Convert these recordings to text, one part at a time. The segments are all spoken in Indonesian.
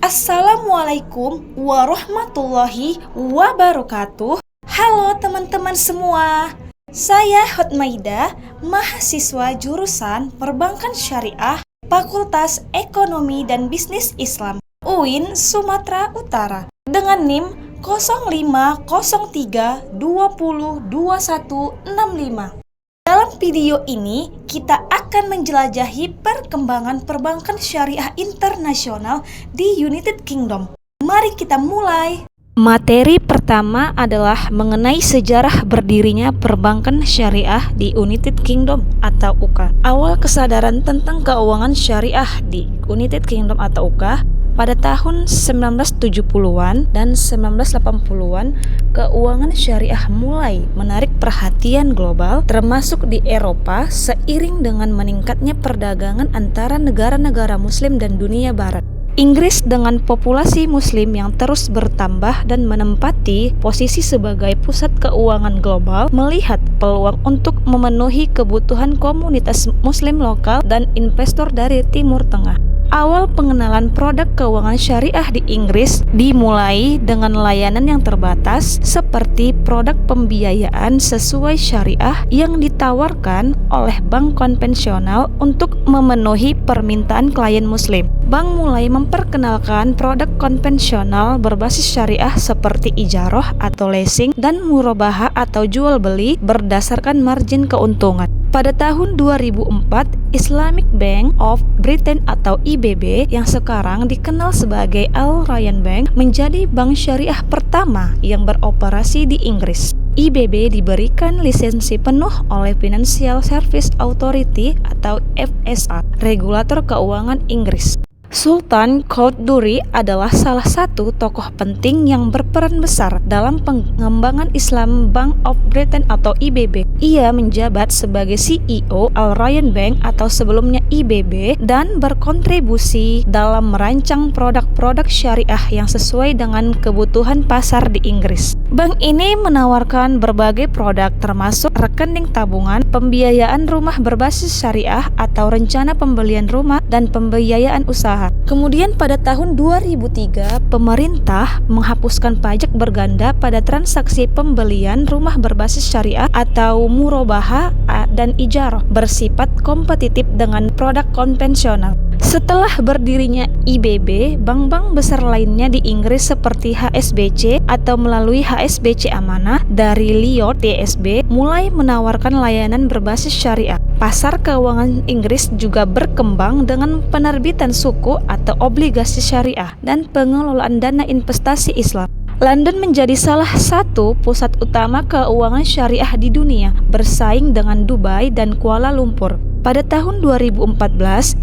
Assalamualaikum warahmatullahi wabarakatuh. Halo teman-teman semua. Saya Hotmaida, mahasiswa jurusan Perbankan Syariah, Fakultas Ekonomi dan Bisnis Islam, UIN Sumatera Utara, dengan NIM 0503202165. Dalam video ini, kita akan menjelajahi perkembangan perbankan syariah internasional di United Kingdom. Mari kita mulai. Materi pertama adalah mengenai sejarah berdirinya perbankan syariah di United Kingdom atau UK. Awal kesadaran tentang keuangan syariah di United Kingdom atau UK pada tahun 1970-an dan 1980-an, keuangan syariah mulai menarik perhatian global termasuk di Eropa seiring dengan meningkatnya perdagangan antara negara-negara muslim dan dunia barat. Inggris dengan populasi muslim yang terus bertambah dan menempati posisi sebagai pusat keuangan global melihat peluang untuk memenuhi kebutuhan komunitas muslim lokal dan investor dari Timur Tengah. Awal pengenalan produk keuangan syariah di Inggris dimulai dengan layanan yang terbatas seperti produk pembiayaan sesuai syariah yang ditawarkan oleh bank konvensional untuk memenuhi permintaan klien muslim. Bank mulai memperkenalkan produk konvensional berbasis syariah seperti ijaroh atau leasing dan murabahah atau jual beli berdasarkan margin keuntungan. Pada tahun 2004, Islamic Bank of Britain atau IBB yang sekarang dikenal sebagai Al Ryan Bank menjadi bank syariah pertama yang beroperasi di Inggris. IBB diberikan lisensi penuh oleh Financial Services Authority atau FSA, regulator keuangan Inggris. Sultan Qaduri adalah salah satu tokoh penting yang berperan besar dalam pengembangan Islam Bank of Britain atau IBB. Ia menjabat sebagai CEO Al Ryan Bank atau sebelumnya IBB dan berkontribusi dalam merancang produk-produk syariah yang sesuai dengan kebutuhan pasar di Inggris. Bank ini menawarkan berbagai produk termasuk rekening tabungan, pembiayaan rumah berbasis syariah atau rencana pembelian rumah dan pembiayaan usaha. Kemudian pada tahun 2003, pemerintah menghapuskan pajak berganda pada transaksi pembelian rumah berbasis syariah atau murabahah dan ijarah bersifat kompetitif dengan produk konvensional. Setelah berdirinya IBB, bank-bank besar lainnya di Inggris seperti HSBC atau melalui HSBC Amanah dari Lloyds TSB mulai menawarkan layanan berbasis syariah. Pasar keuangan Inggris juga berkembang dengan penerbitan suku atau obligasi syariah dan pengelolaan dana investasi Islam. London menjadi salah satu pusat utama keuangan syariah di dunia, bersaing dengan Dubai dan Kuala Lumpur. Pada tahun 2014,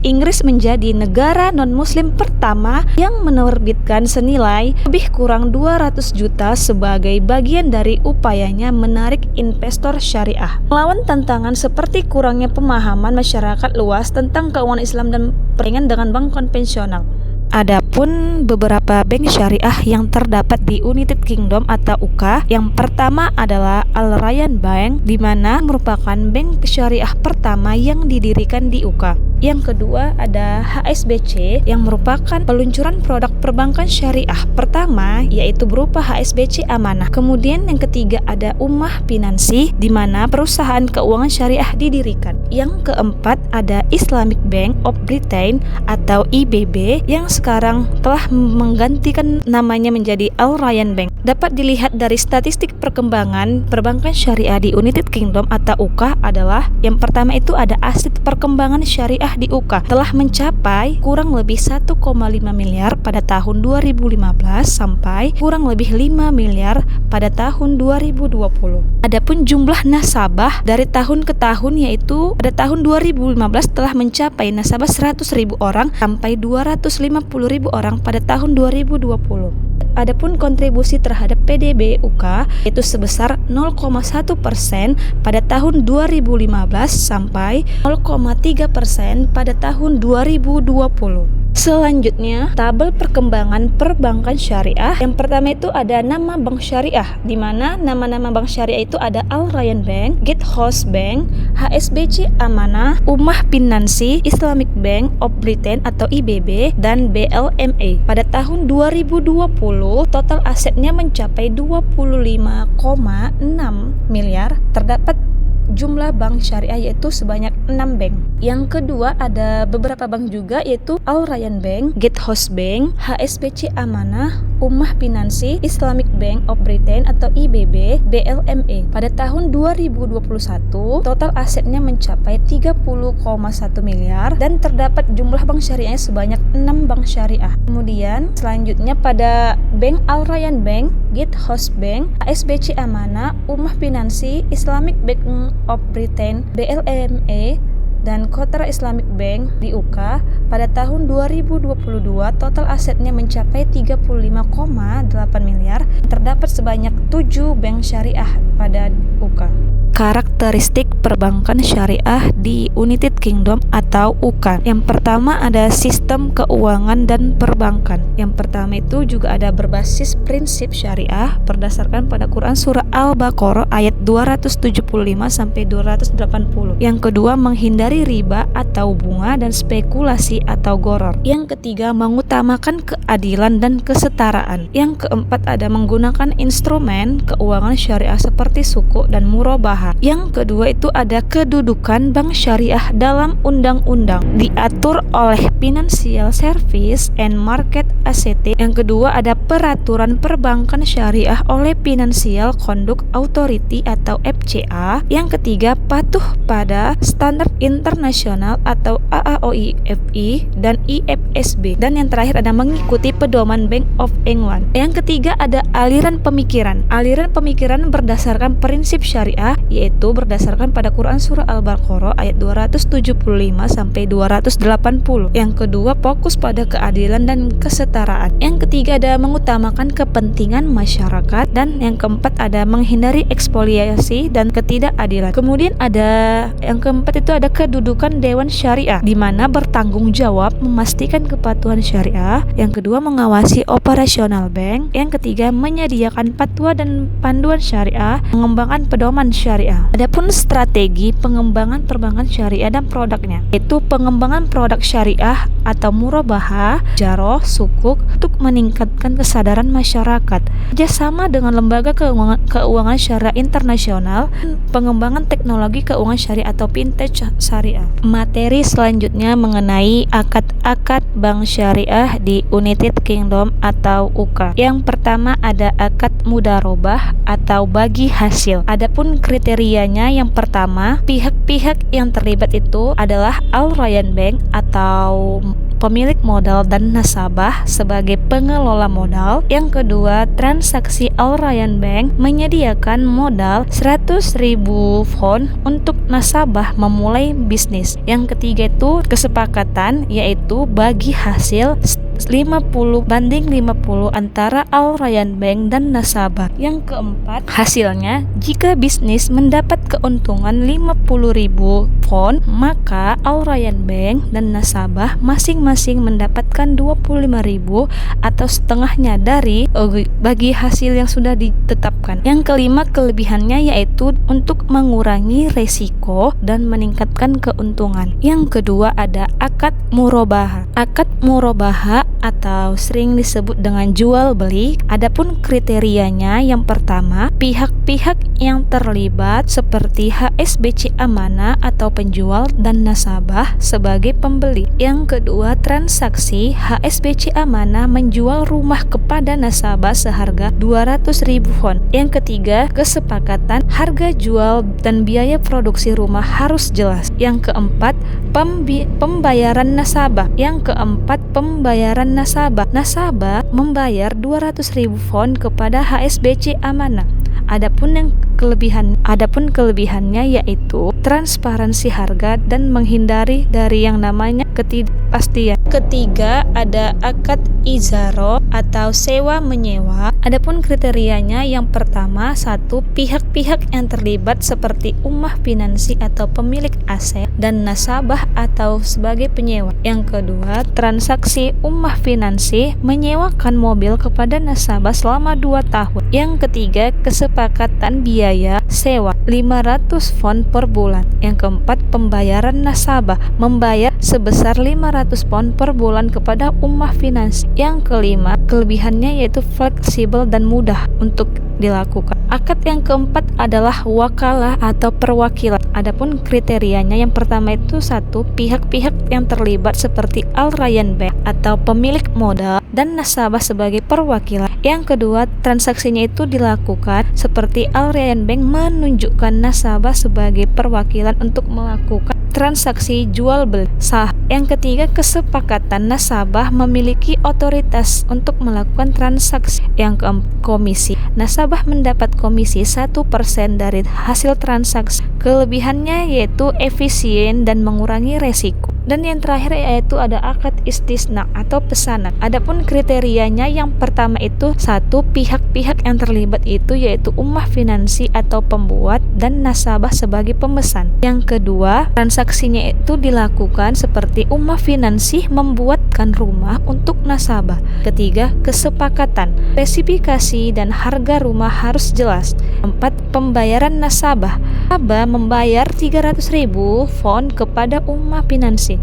Inggris menjadi negara non-muslim pertama yang menerbitkan senilai lebih kurang 200 juta sebagai bagian dari upayanya menarik investor syariah. Melawan tantangan seperti kurangnya pemahaman masyarakat luas tentang keuangan Islam dan persaingan dengan bank konvensional. Adapun beberapa bank syariah yang terdapat di United Kingdom atau UK, yang pertama adalah Al Ryan Bank, di mana merupakan bank syariah pertama yang didirikan di UK. Yang kedua ada HSBC yang merupakan peluncuran produk perbankan syariah pertama, yaitu berupa HSBC Amanah. Kemudian yang ketiga ada Ummah Finansi, di mana perusahaan keuangan syariah didirikan. Yang keempat ada Islamic Bank of Britain atau IBB yang sekarang telah menggantikan namanya menjadi Al Ryan Bank. Dapat dilihat dari statistik perkembangan perbankan syariah di United Kingdom atau UK adalah yang pertama itu ada aset perkembangan syariah di UK telah mencapai kurang lebih 1,5 miliar pada tahun 2015 sampai kurang lebih 5 miliar pada tahun 2020. Adapun jumlah nasabah dari tahun ke tahun yaitu pada tahun 2015 telah mencapai nasabah 100.000 orang sampai 250.000 orang pada tahun 2020. Adapun kontribusi terhadap PDB UK itu sebesar 0,1% pada tahun 2015 sampai 0,3% pada tahun 2020. Selanjutnya, tabel perkembangan perbankan syariah. Yang pertama itu ada nama bank syariah, di mana nama-nama bank syariah itu ada Al Rayyan Bank, GitHouse Bank, HSBC Amanah, Ummah Pinansi, Islamic Bank of Britain atau IBB, dan BLMA. Pada tahun 2020, total asetnya mencapai 25,6 miliar. Terdapat jumlah bank syariah yaitu sebanyak 6 bank. Yang kedua ada beberapa bank juga yaitu Al Rayyan Bank, GitHouse Bank, HSBC Amanah, Ummah Pinansi, Islamic Bank of Britain atau IBB, BLMA. Pada tahun 2021, total asetnya mencapai 30,1 miliar dan terdapat jumlah bank syariahnya sebanyak 6 bank syariah. Kemudian selanjutnya pada Bank Al Rayyan Bank, GitHouse Bank, HSBC Amanah, Ummah Pinansi, Islamic Bank of Britain, BLMA, dan Qatar Islamic Bank di UK. Pada tahun 2022 total asetnya mencapai 35,8 miliar. Terdapat sebanyak 7 bank syariah pada UK. Karakteristik perbankan syariah di United Kingdom atau UK. Yang pertama ada sistem keuangan dan perbankan. Yang pertama itu juga ada berbasis prinsip syariah berdasarkan pada Quran surah Al-Baqarah ayat 275 sampai 280. Yang kedua menghindari riba atau bunga dan spekulasi atau goror. Yang ketiga mengutamakan keadilan dan kesetaraan. Yang keempat ada menggunakan instrumen keuangan syariah seperti sukuk dan murabahah. Yang kedua itu ada kedudukan bank syariah dalam undang-undang diatur oleh Financial Service and Market Authority. Yang kedua ada peraturan perbankan syariah oleh Financial Conduct Authority atau FCA. Yang ketiga patuh pada standar internasional atau AAOIFI dan IFSB. Dan yang terakhir ada mengikuti pedoman Bank of England. Yang ketiga ada aliran pemikiran. Aliran pemikiran berdasarkan prinsip syariah yaitu berdasarkan pada Quran surah Al-Baqarah ayat 275 sampai 280. Yang kedua fokus pada keadilan dan kesetaraan. Yang ketiga ada mengutamakan kepentingan masyarakat dan yang keempat ada menghindari ekspoliasi dan ketidakadilan. Kemudian ada yang keempat itu ada kedudukan Dewan Syariah di mana bertanggung jawab memastikan kepatuhan syariah. Yang kedua mengawasi operasional bank. Yang ketiga menyediakan fatwa dan panduan syariah, mengembangkan pedoman syariah. Adapun strategi pengembangan perbankan syariah dan produknya yaitu pengembangan produk syariah atau murabahah, jaroh, sukuk untuk meningkatkan kesadaran masyarakat, kerjasama dengan lembaga keuangan syariah internasional, pengembangan teknologi keuangan syariah atau fintech syariah. Materi selanjutnya mengenai akad-akad bank syariah di United Kingdom atau UK. Yang pertama ada akad mudharabah atau bagi hasil. Adapun kriterianya yang pertama, pihak-pihak yang terlibat itu adalah Al Rayyan Bank atau pemilik modal dan nasabah sebagai pengelola modal. Yang kedua, transaksi Al Rayyan Bank menyediakan modal 100.000 pound untuk nasabah memulai bisnis. Yang ketiga itu kesepakatan yaitu bagi hasil 50/50 antara Al Rayyan Bank dan nasabah. Yang keempat, hasilnya jika bisnis mendapat keuntungan 50.000 pound, maka Al Rayyan Bank dan nasabah masing-masing mendapatkan 25.000 atau setengahnya dari bagi hasil yang sudah ditetapkan. Yang kelima, kelebihannya yaitu untuk mengurangi resiko dan meningkatkan keuntungan. Yang kedua ada akad murabahah. Akad murabahah atau sering disebut dengan jual beli. Adapun kriterianya yang pertama, pihak-pihak yang terlibat seperti HSBC Amanah atau penjual dan nasabah sebagai pembeli. Yang kedua, transaksi HSBC Amanah menjual rumah kepada nasabah seharga 200.000 pound. Yang ketiga, kesepakatan harga jual dan biaya produksi rumah harus jelas. Yang keempat, pembayaran nasabah. Nasabah membayar 200.000 pound kepada HSBC Amanah. Adapun kelebihannya yaitu transparansi harga dan menghindari dari yang namanya ketidakpastian. Ketiga, ada akad ijaro atau sewa menyewa. Adapun kriterianya yang pertama, satu, pihak-pihak yang terlibat seperti ummah finansi atau pemilik aset dan nasabah atau sebagai penyewa. Yang kedua, transaksi ummah finansi menyewakan mobil kepada nasabah selama 2 tahun. Yang ketiga, kesepakatan biaya sewa 500 pound per bulan. Yang keempat, pembayaran nasabah membayar sebesar 500 pound per bulan kepada ummah finansi. Yang kelima, kelebihannya yaitu fleksibel dan mudah untuk dilakukan. Akad yang keempat adalah wakalah atau perwakilan. Adapun kriterianya yang pertama itu satu, pihak-pihak yang terlibat seperti Al Rayyan Bank atau pemilik modal dan nasabah sebagai perwakilan. Yang kedua, transaksinya itu dilakukan seperti Al Rayyan Bank menunjukkan nasabah sebagai perwakilan untuk melakukan transaksi jual beli saham. Yang ketiga, kesepakatan nasabah memiliki otoritas untuk melakukan transaksi. Yang keempat, komisi. Nasabah mendapat komisi 1% dari hasil transaksi. Kelebihannya yaitu efisien dan mengurangi resiko. Dan yang terakhir yaitu ada akad istisna atau pesanan. Adapun kriterianya yang pertama itu satu, pihak-pihak yang terlibat itu yaitu ummah finansi atau pembuat dan nasabah sebagai pemesan. Yang kedua, transaksinya itu dilakukan seperti ummah finansi membuatkan rumah untuk nasabah. Ketiga, kesepakatan, spesifikasi dan harga rumah harus jelas. Empat, pembayaran nasabah. Nasabah membayar 300.000 pound kepada ummah finansi.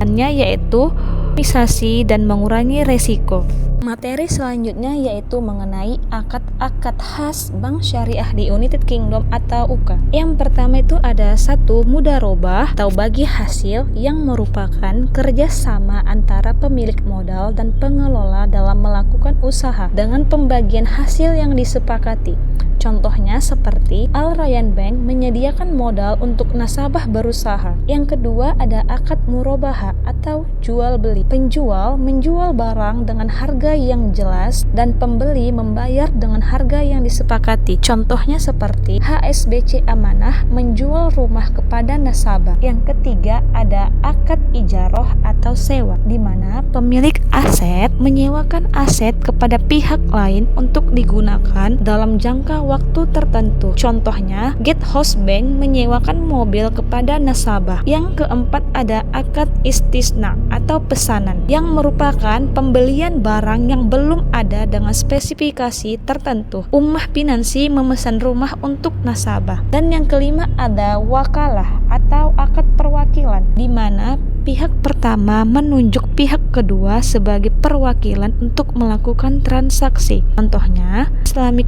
Yaitu optimisasi dan mengurangi resiko. Materi selanjutnya yaitu mengenai akad-akad khas bank syariah di United Kingdom atau UK. Yang pertama itu ada satu, mudharabah atau bagi hasil yang merupakan kerjasama antara pemilik modal dan pengelola dalam melakukan usaha dengan pembagian hasil yang disepakati. Contohnya seperti Al Rayyan Bank menyediakan modal untuk nasabah berusaha. Yang kedua ada akad murabahah atau jual beli. Penjual menjual barang dengan harga yang jelas dan pembeli membayar dengan harga yang disepakati. Contohnya seperti HSBC Amanah menjual rumah kepada nasabah. Yang ketiga ada akad ijaroh atau sewa, di mana pemilik aset menyewakan aset kepada pihak lain untuk digunakan dalam jangka waktu tertentu. Contohnya, Gatehouse Bank menyewakan mobil kepada nasabah. Yang keempat ada akad istisna atau pesanan, yang merupakan pembelian barang yang belum ada dengan spesifikasi tertentu. Ummah finansi memesan rumah untuk nasabah. Dan yang kelima ada wakalah atau akad perwakilan, di mana pihak pertama menunjuk pihak kedua sebagai perwakilan untuk melakukan transaksi. Contohnya, Islamic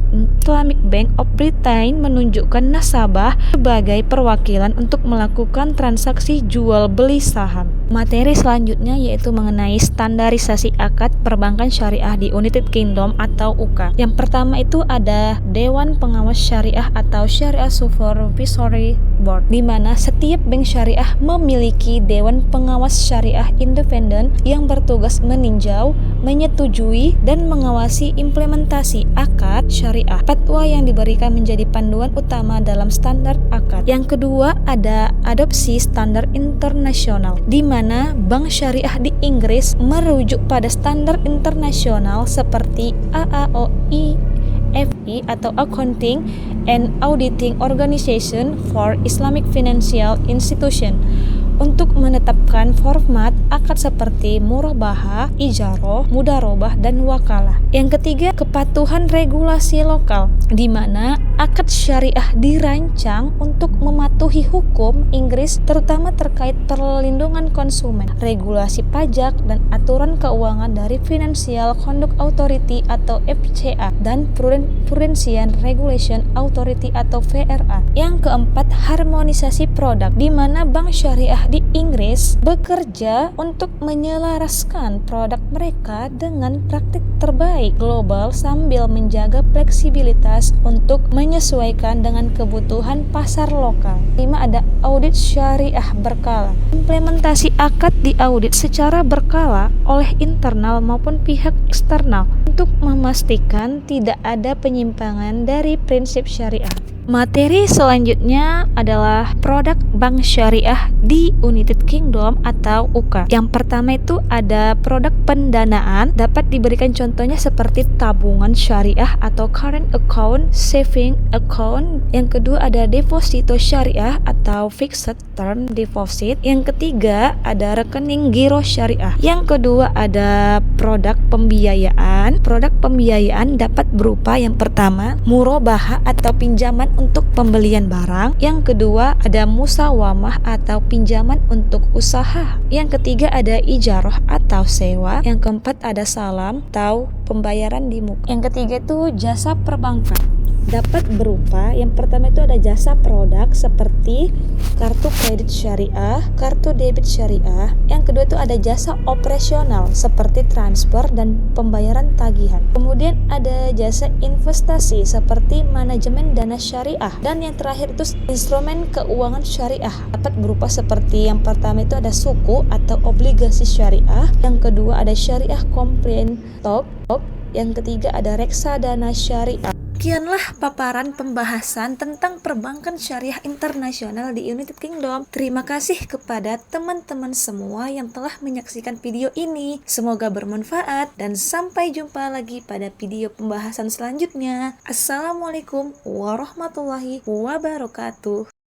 Bank of Britain menunjukkan nasabah sebagai perwakilan untuk melakukan transaksi jual beli saham. Materi selanjutnya yaitu mengenai standarisasi akad perbankan syariah di United Kingdom atau UK. Yang pertama itu ada Dewan Pengawas Syariah atau Sharia Supervisory Board, di mana setiap bank syariah memiliki Dewan Pengawas Syariah independen yang bertugas meninjau, menyetujui, dan mengawasi implementasi akad syariah. Fatwa yang diberikan menjadi panduan utama dalam standar akad. Yang kedua ada adopsi standar internasional, di mana bank syariah di Inggris merujuk pada standar internasional seperti AAOI FI atau Accounting and Auditing Organization for Islamic Financial Institution untuk menetapkan format akad seperti murabahah, ijaroh, mudharabah, dan wakalah. Yang ketiga, kepatuhan regulasi lokal, di mana akad syariah dirancang untuk mematuhi hukum Inggris terutama terkait perlindungan konsumen, regulasi pajak, dan aturan keuangan dari Financial Conduct Authority atau FCA dan Prudential Regulation Authority atau VRA. Yang keempat, harmonisasi produk, di mana bank syariah di Inggris bekerja untuk menyelaraskan produk mereka dengan praktik terbaik global sambil menjaga fleksibilitas untuk menyesuaikan dengan kebutuhan pasar lokal. 5 ada audit syariah berkala. Implementasi akad diaudit secara berkala oleh internal maupun pihak eksternal untuk memastikan tidak ada penyimpangan dari prinsip syariah. Materi selanjutnya adalah produk bank syariah di di United Kingdom atau UK. Yang pertama itu ada produk pendanaan, dapat diberikan contohnya seperti tabungan syariah atau current account, saving account. Yang kedua ada deposito syariah atau fixed term deposit. Yang ketiga ada rekening giro syariah. Yang kedua ada produk pembiayaan. Produk pembiayaan dapat berupa yang pertama murabahah atau pinjaman untuk pembelian barang. Yang kedua ada musawamah atau pinjaman untuk usaha. Yang ketiga ada ijarah atau sewa. Yang keempat ada salam atau pembayaran di muka. Yang ketiga itu jasa perbankan. Dapat berupa yang pertama itu ada jasa produk seperti kartu kredit syariah, kartu debit syariah. Yang kedua itu ada jasa operasional seperti transfer dan pembayaran tagihan. Kemudian ada jasa investasi seperti manajemen dana syariah. Dan yang terakhir itu instrumen keuangan syariah. Dapat berupa seperti yang pertama itu ada suku atau obligasi syariah. Yang kedua ada syariah compliant stock. Yang ketiga ada reksadana syariah. Sekianlah paparan pembahasan tentang perbankan syariah internasional di United Kingdom. Terima kasih kepada teman-teman semua yang telah menyaksikan video ini. Semoga bermanfaat dan sampai jumpa lagi pada video pembahasan selanjutnya. Assalamualaikum warahmatullahi wabarakatuh.